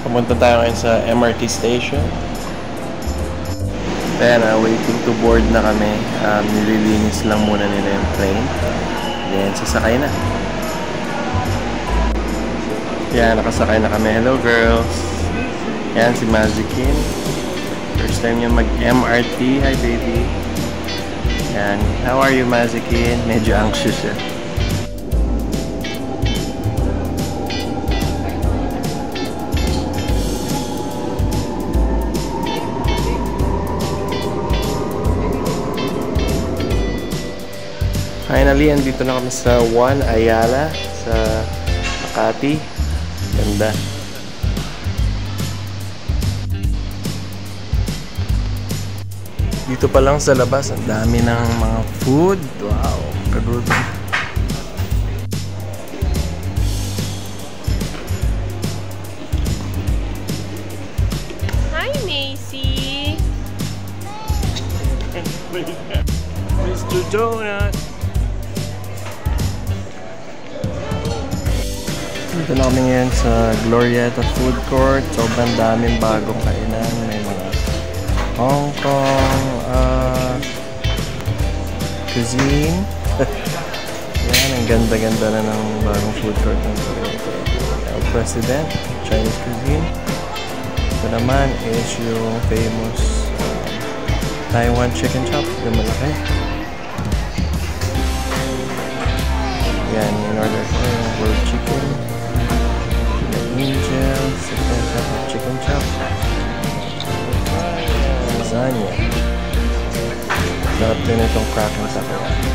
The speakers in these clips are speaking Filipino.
Pumunta tayo ngayon sa MRT station. Ayan, waiting to board na kami. Nililinis lang muna nila yung train. Then, sasakay na. Ayan, nakasakay na kami. Hello, girls. Ayan, si Mazikin. First time niya mag-MRT. Hi, baby. Ayan. How are you, Mazikin? Medyo anxious siya. Finally, andito na kami sa One Ayala sa Makati. Ganda. Dito pa lang sa labas, ang dami ng mga food. Wow, kagutom. Hi, Macy. Mr. Donut. Dito na kami ngayon sa Glorieta Food Court. Sobrang daming bagong kainan. May mga Hong Kong cuisine. Yan, ang ganda-ganda na ng bagong food court ng Glorieta. El President, Chinese cuisine. Ito naman is yung famous Taiwan chicken chop. Yung malaki. Yan, in order ko yung grilled chicken. Angel, chicken chop, lasagna. Sarap din itong crack and takoyaki.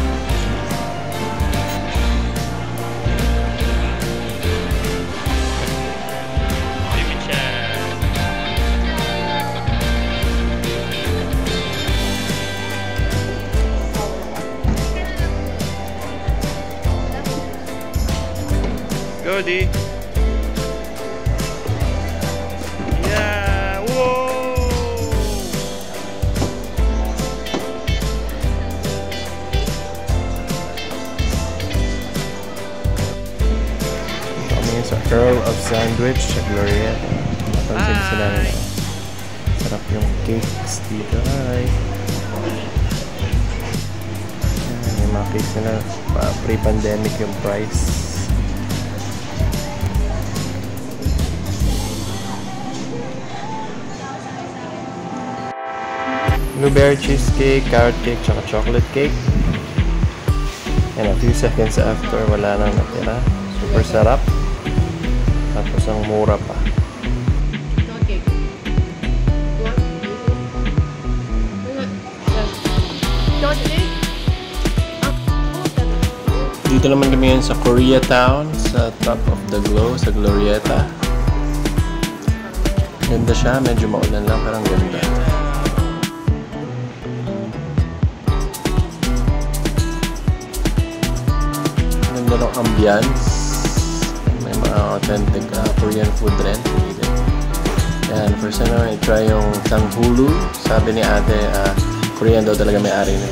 Go, D. Sa Earl of Sandwich sa Glorieta. Napansin sila nila. Sarap yung cakes dito. Hi! May mga cakes nila. Pre-pandemic yung price. Blueberry cheesecake, carrot cake, tsaka chocolate cake. And a few seconds after, wala nang natira. Super sarap. Tapos ang mura pa. Dito naman kami yun sa Koreatown, sa top of the glow, sa Glorieta. Ganda siya, medyo maulan lang, pero ang ganda. Ganda ng ambience. Authentic Korean food rin. Yan, first time naman i-try yung tanghulu. Sabi ni ate, Korean daw talaga may-ari na.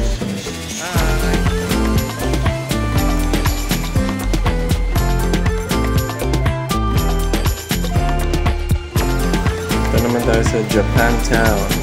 Ito naman tayo sa Japantown.